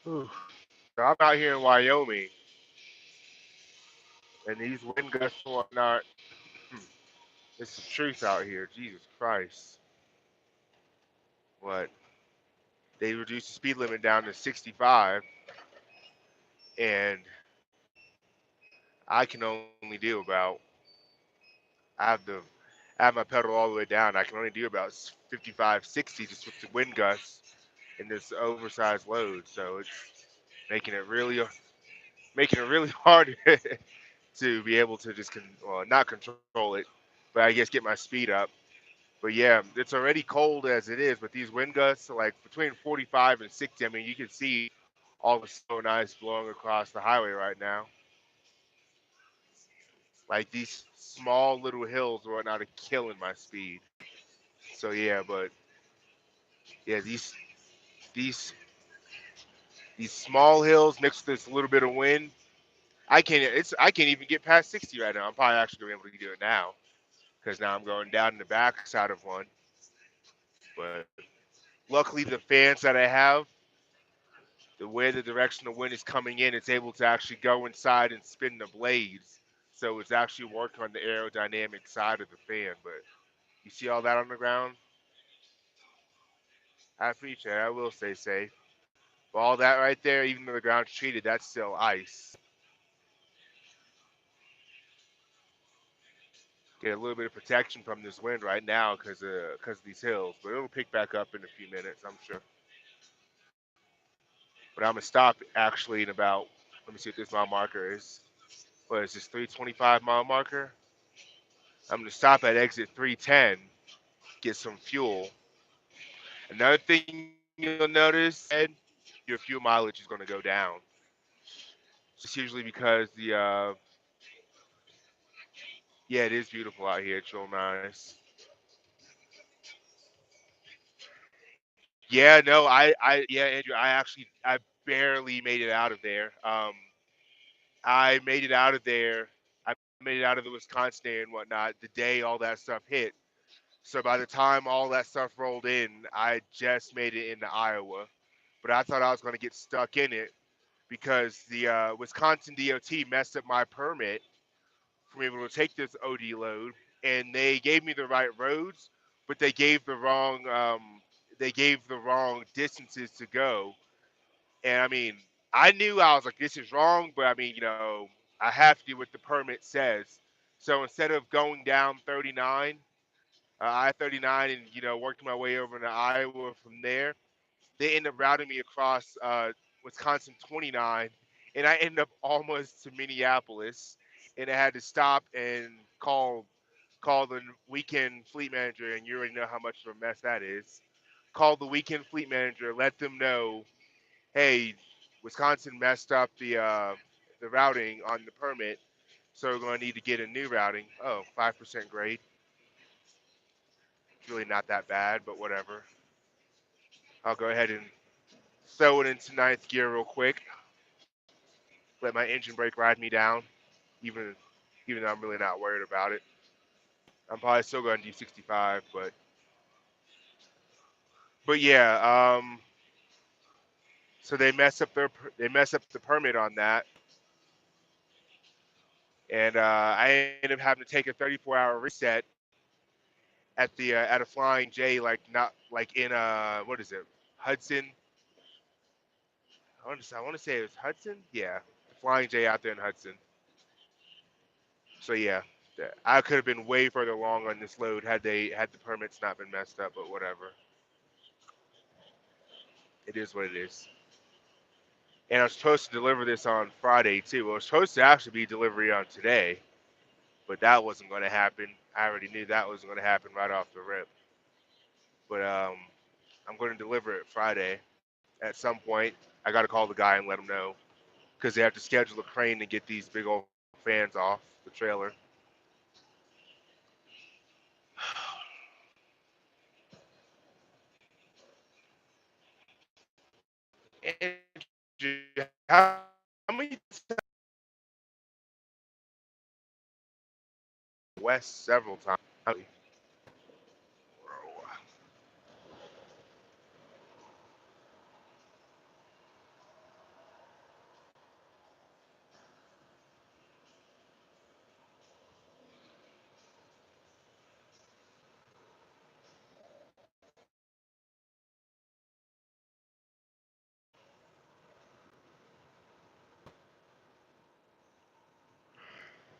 Whew. So I'm out here in Wyoming, and these wind gusts and whatnot. Hmm, it's the truth out here. Jesus Christ. What? They reduced the speed limit down to 65, and I can only do about. I have the. I have my pedal all the way down. I can only do about 55, 60 just with the wind gusts and this oversized load. So it's making it really, making it really hard to be able to just well, not control it, but I guess get my speed up. But yeah, it's already cold as it is, but these wind gusts are like between 45 and 60. I mean, you can see all the snow and ice blowing across the highway right now. Like these small little hills and whatnot are killing my speed. So yeah, but yeah, these these small hills mixed with this little bit of wind, I can't even get past 60 right now. I'm probably actually gonna be able to do it now because now I'm going down in the backside of one. But luckily, the fans that I have, the way the direction of wind is coming in, it's able to actually go inside and spin the blades. So it's actually working on the aerodynamic side of the fan. But you see all that on the ground? I appreciate it. I will stay safe. But all that right there, even though the ground's treated, that's still ice. Get a little bit of protection from this wind right now because of these hills. But it'll pick back up in a few minutes, I'm sure. But I'm gonna stop actually in about. Let me see what this mile marker is. What is this 325 mile marker? I'm gonna stop at exit 310, get some fuel. Another thing you'll notice, Ed, your fuel mileage is gonna go down. Just usually because yeah, it is beautiful out here. It's real nice. Yeah, no, yeah, Andrew, I barely made it out of there. I made it out of there. I made it out of the Wisconsin area and whatnot the day all that stuff hit. So by the time all that stuff rolled in, I just made it into Iowa. But I thought I was going to get stuck in it because the Wisconsin DOT messed up my permit from able to take this OD load, and they gave me the right roads, but they gave the wrong distances to go. And I mean, I knew I was like, this is wrong, but I mean, I have to do what the permit says. So instead of going down 39, I-39, and working my way over into Iowa from there, they ended up routing me across Wisconsin 29, and I ended up almost to Minneapolis, and I had to stop and call the weekend fleet manager, and you already know how much of a mess that is. Call the weekend fleet manager, let them know, hey, Wisconsin messed up the routing on the permit, so we're going to need to get a new routing. Oh, 5% grade. It's really not that bad, but whatever. I'll go ahead and throw it into ninth gear real quick. Let my engine brake ride me down, even even though I'm really not worried about it. I'm probably still going to do 65, but yeah. So they mess up the permit on that, and I ended up having to take a 34-hour reset at a Flying J, like not like in what is it, Hudson? I want to say it was Hudson. Yeah, the Flying J out there in Hudson. So yeah, I could have been way further along on this load had the permits not been messed up. But whatever, it is what it is. And I was supposed to deliver this on Friday too. Well, it was supposed to actually be delivery on today, but that wasn't going to happen. I already knew that wasn't going to happen right off the rip. But I'm going to deliver it Friday at some point. I got to call the guy and let him know because they have to schedule a crane to get these big old fans off the trailer. Andrew, how many times West several times?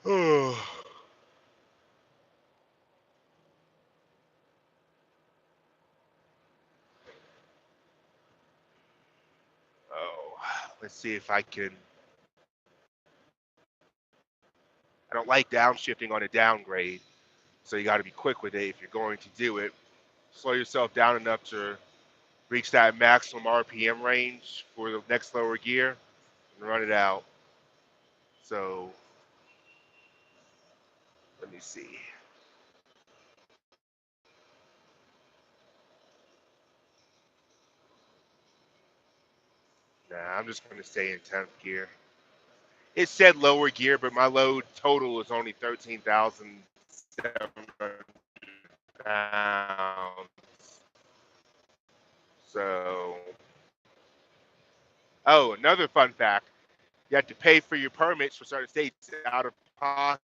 Oh, let's see if I can. I don't like downshifting on a downgrade, so you got to be quick with it if you're going to do it. Slow yourself down enough to reach that maximum RPM range for the next lower gear and run it out. So let me see. Nah, I'm just going to stay in 10th gear. It said lower gear, but my load total is only 13,700 pounds. So, oh, another fun fact: you have to pay for your permits for certain states out of pocket.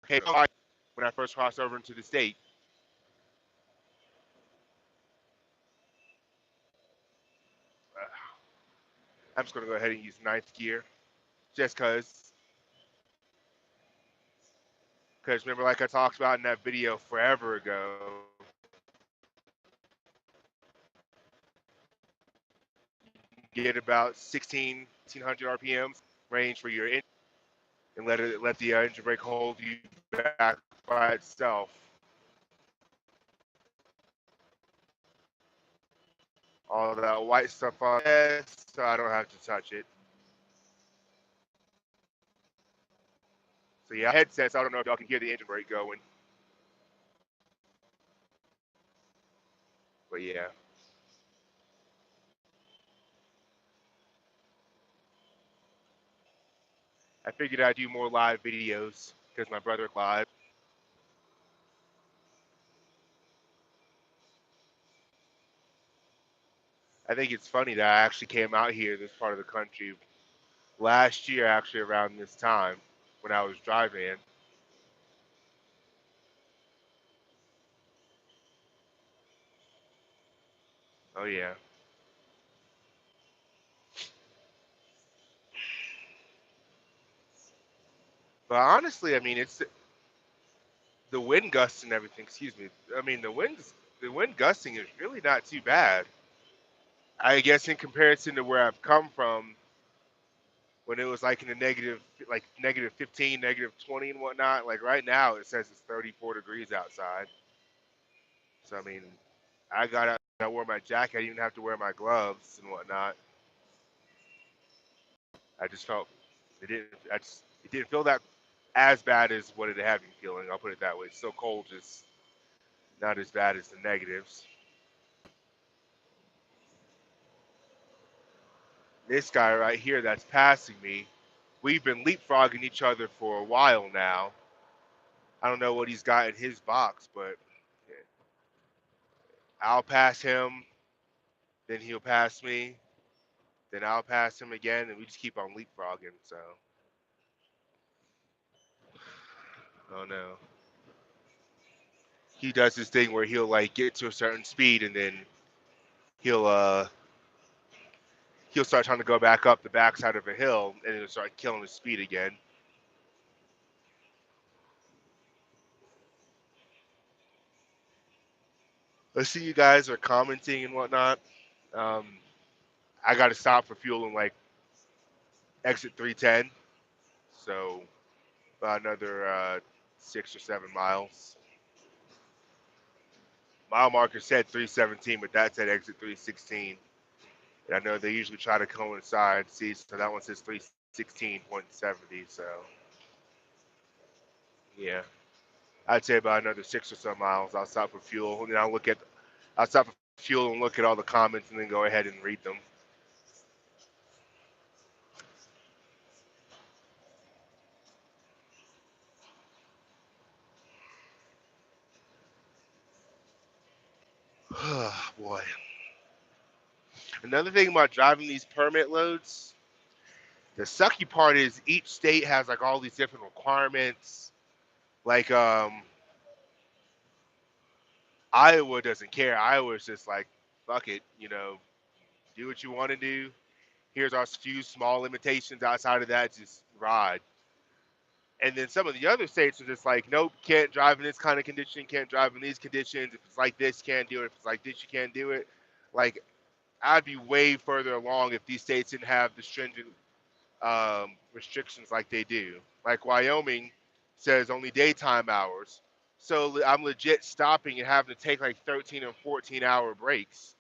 When I first crossed over into the state, I'm just going to go ahead and use ninth gear, just because remember, like I talked about in that video forever ago, get about 1600 RPMs range for your engine, and let the engine brake hold you back by itself. All that white stuff on it, so I don't have to touch it. So yeah, headsets. I don't know if y'all can hear the engine brake going, but yeah, I figured I'd do more live videos because my brother live. I think it's funny that I actually came out here, this part of the country, last year, actually around this time when I was driving. Oh yeah, but honestly, I mean, it's the wind gusts and everything. Excuse me. I mean, the wind gusting is really not too bad. I guess in comparison to where I've come from, when it was like in the negative, like negative 15, negative 20 and whatnot. Like right now, it says it's 34 degrees outside. So I mean, I got out, I wore my jacket. I didn't even have to wear my gloves and whatnot. I just felt it didn't. It didn't feel that as bad as what it had been feeling. I'll put it that way. It's so cold, just not as bad as the negatives. This guy right here that's passing me, we've been leapfrogging each other for a while now. I don't know what he's got in his box, but I'll pass him, then he'll pass me, then I'll pass him again, and we just keep on leapfrogging. So, oh no, he does this thing where he'll like get to a certain speed, and then he'll uh he'll start trying to go back up the backside of a hill, and he'll start killing his speed again. I see you guys are commenting and whatnot. Um, I got to stop for fuel in like exit 310, so about another 6 or 7 miles. Mile marker said 317, but that said exit 316. And I know they usually try to coincide. See, so that one says 316.70. So yeah, I'd say about another 6 or so miles. I'll stop for fuel, and then I'll stop for fuel and look at all the comments, and then go ahead and read them. Boy, another thing about driving these permit loads, the sucky part is each state has like all these different requirements. Like Iowa doesn't care. Iowa's just like, fuck it, do what you want to do. Here's our few small limitations. Outside of that, just ride. And then some of the other states are just like, nope, can't drive in this kind of condition, can't drive in these conditions. If it's like this, can't do it. If it's like this, you can't do it. Like, I'd be way further along if these states didn't have the stringent restrictions like they do. Like Wyoming says only daytime hours. So I'm legit stopping and having to take like 13 and 14-hour breaks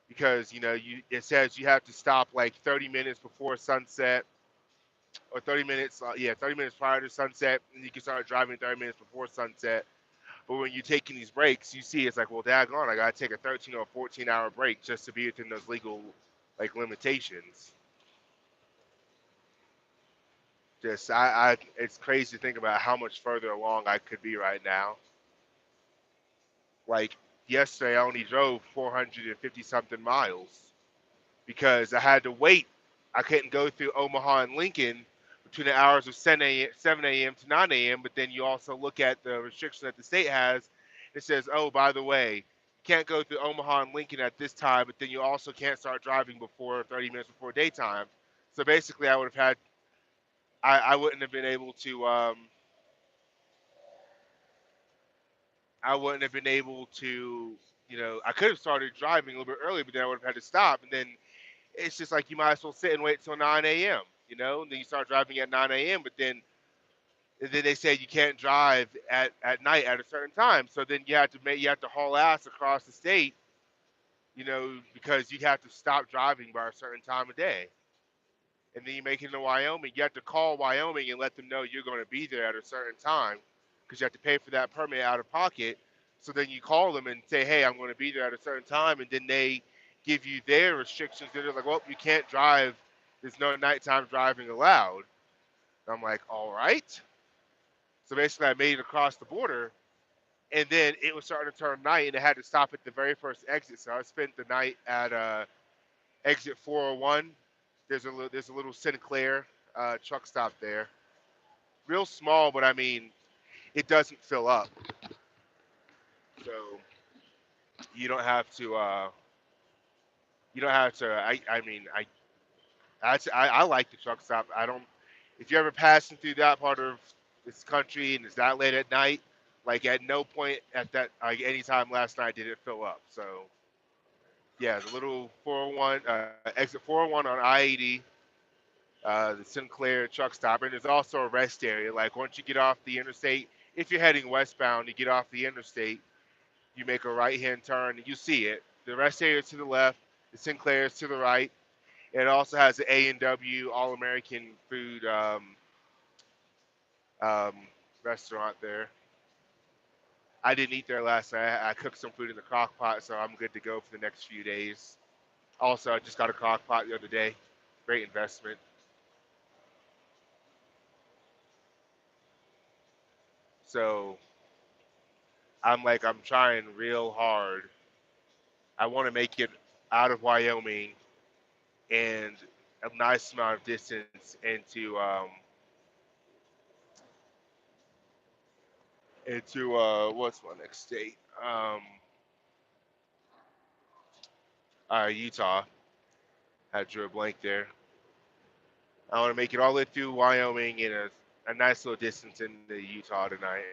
because it says you have to stop like 30 minutes before sunset or 30 minutes, 30 minutes prior to sunset, and you can start driving 30 minutes before sunset. But when you're taking these breaks, you see it's like, well, daggone, I gotta take a 13 or 14-hour break just to be within those legal like limitations. Just it's crazy to think about how much further along I could be right now. Like yesterday, I only drove 450 something miles because I had to wait. I couldn't go through Omaha and Lincoln between the hours of 7 a.m. to 9 a.m. But then you also look at the restriction that the state has. It says, oh, by the way, you can't go through Omaha and Lincoln at this time, but then you also can't start driving before 30 minutes before daytime. So basically, I wouldn't have been able to, I wouldn't have been able to, I could have started driving a little bit earlier, but then I would have had to stop. And then it's just like you might as well sit and wait till 9 a.m. And then you start driving at 9 a.m. But then they say you can't drive at night at a certain time. So then you have to haul ass across the state, because you have to stop driving by a certain time of day. And then you make it into Wyoming. You have to call Wyoming and let them know you're going to be there at a certain time because you have to pay for that permit out of pocket. So then you call them and say, hey, I'm going to be there at a certain time. And then they give you their restrictions. They're like, well, you can't drive. There's no nighttime driving allowed. And I'm like, all right. So basically, I made it across the border. And then it was starting to turn night, and I had to stop at the very first exit. So I spent the night at exit 401. There's a little Sinclair truck stop there. Real small, but I mean, it doesn't fill up. So you don't have to. You don't have to. I mean, I like the truck stop. I don't. If you're ever passing through that part of this country and it's that late at night, like at no point at that like any time last night did it fill up. So yeah, the little 401 exit 401 on I-80, the Sinclair truck stop, and there's also a rest area. Like once you get off the interstate, if you're heading westbound, you get off the interstate, you make a right-hand turn, and you see it. The rest area is to the left, the Sinclair is to the right. It also has the A&W All American Food um, restaurant there. I didn't eat there last night. I cooked some food in the crock pot, so I'm good to go for the next few days. Also, I just got a crock pot the other day. Great investment. So I'm trying real hard. I want to make it out of Wyoming and a nice amount of distance into what's my next state? Utah. I drew a blank there. I want to make it all the way through Wyoming and a nice little distance into Utah tonight.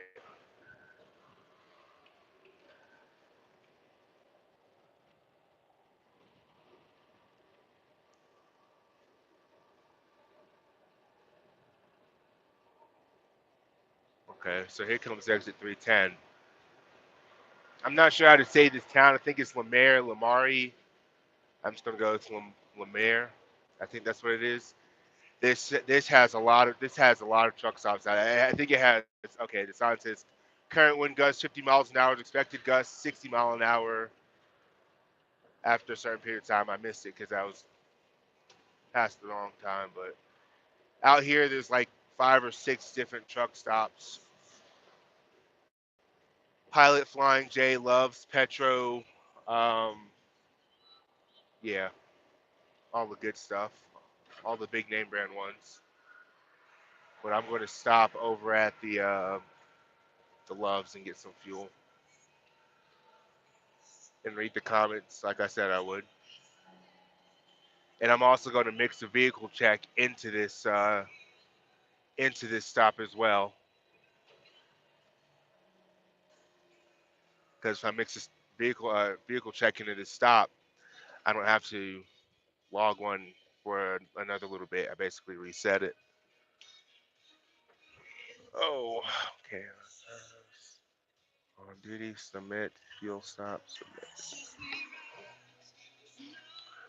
Okay, so here comes exit 310. I'm not sure how to say this town. I think it's Lamari. I'm just gonna go with Lemaire. I think that's what it is. This has a lot of truck stops. I think it has. Okay, the sign says current wind gusts 50 miles an hour. Expected gusts 60 mile an hour after a certain period of time. I missed it because I was past the wrong time. But out here, there's like 5 or 6 different truck stops. Pilot Flying J loves Petro. Um, yeah, all the good stuff, all the big name brand ones. But I'm going to stop over at the Loves and get some fuel and read the comments like I said I would. And I'm also going to mix the vehicle check into this into this stop as well. Because if I mix this vehicle check into this stop, I don't have to log one for another little bit. I basically reset it. Oh, okay. On duty, submit, fuel stop, submit.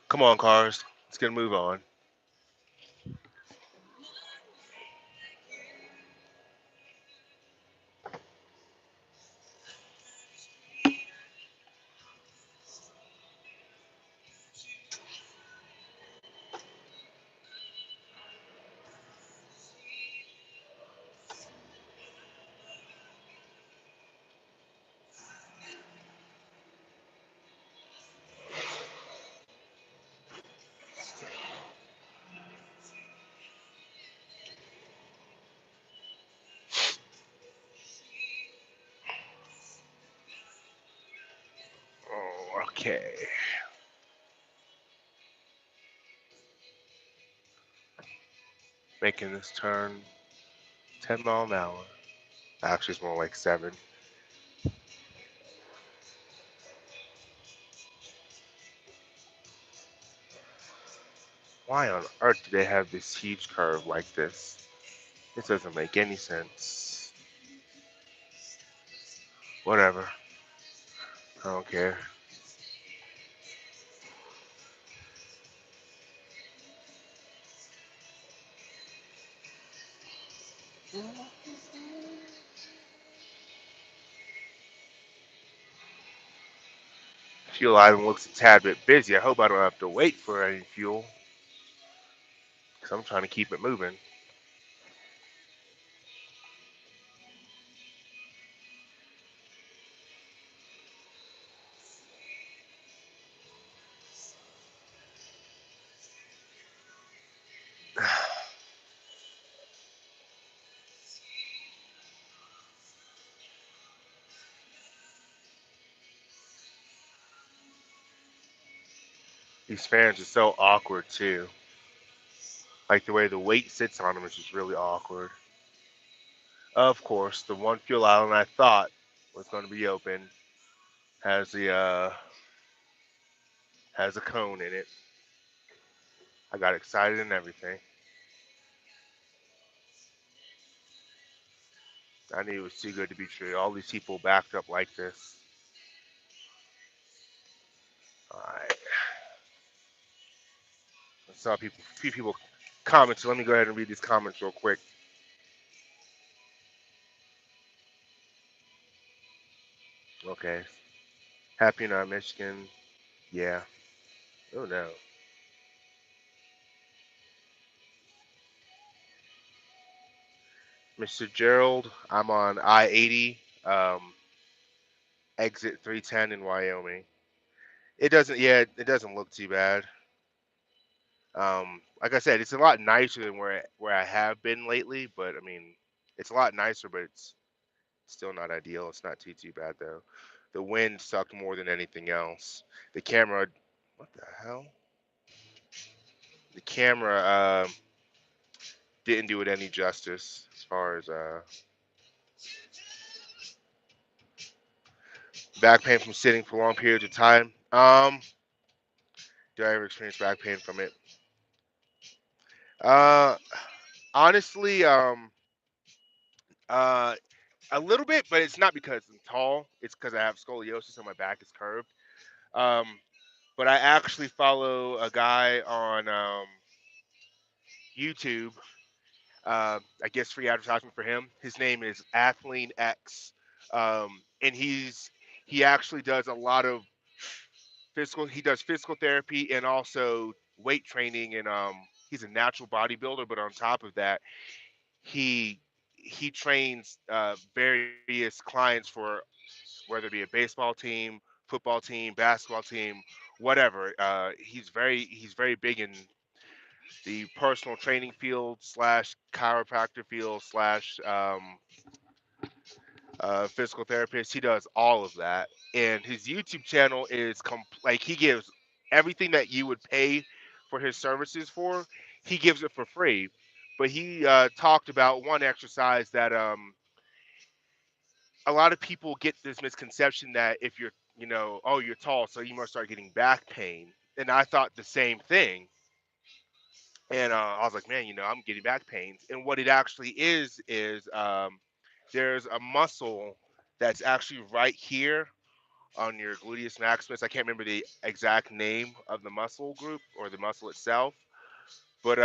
Come on, cars. Let's get a move on. Oh, okay. Making this turn 10 mile an hour. Actually, it's more like 7. Why on earth do they have this huge curve like this? This doesn't make any sense. Whatever. I don't care. Fuel item looks a tad bit busy. I hope I don't have to wait for any fuel because I'm trying to keep it moving. These fans are so awkward too. Like the way the weight sits on them is just really awkward. Of course, the one fuel island I thought was going to be open has the has a cone in it. I got excited and everything. I knew it was too good to be true. All these people backed up like this. All right. I saw few people comment, so let me go ahead and read these comments real quick. Okay. Happy not Michigan. Yeah. Oh no. Mr. Gerald, I'm on I-80, exit 310 in Wyoming. It doesn't, yeah, it doesn't look too bad. Like I said, it's a lot nicer than where I have been lately, but I mean, it's a lot nicer, but it's still not ideal. It's not too bad though. The wind sucked more than anything else. The camera, what the hell? The camera didn't do it any justice as far as back pain from sitting for long periods of time. Do I ever experience back pain from it? Uh, honestly, uh, a little bit, but it's not because I'm tall. It's because I have scoliosis and my back is curved. Um, but I actually follow a guy on YouTube. I guess free advertisement for him. His name is Athlean X, and he actually does a lot of physical. He does physical therapy and also weight training, and he's a natural bodybuilder. But on top of that, he he trains various clients for whether it be a baseball team, football team, basketball team, whatever. He's very big in the personal training field slash chiropractor field slash physical therapist. He does all of that, and his YouTube channel is like he gives everything that you would pay for his services for. He gives it for free, But he talked about one exercise that a lot of people get this misconception that if you're, oh, you're tall, so you must start getting back pain. And I thought the same thing. And I was like, man, I'm getting back pains. And what it actually is there's a muscle that's actually right here on your gluteus maximus. I can't remember the exact name of the muscle group or the muscle itself, but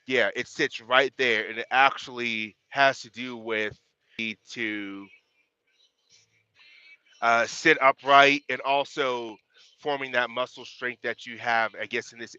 yeah, it sits right there, and it actually has to do with to sit upright and also forming that muscle strength that you have, I guess, in this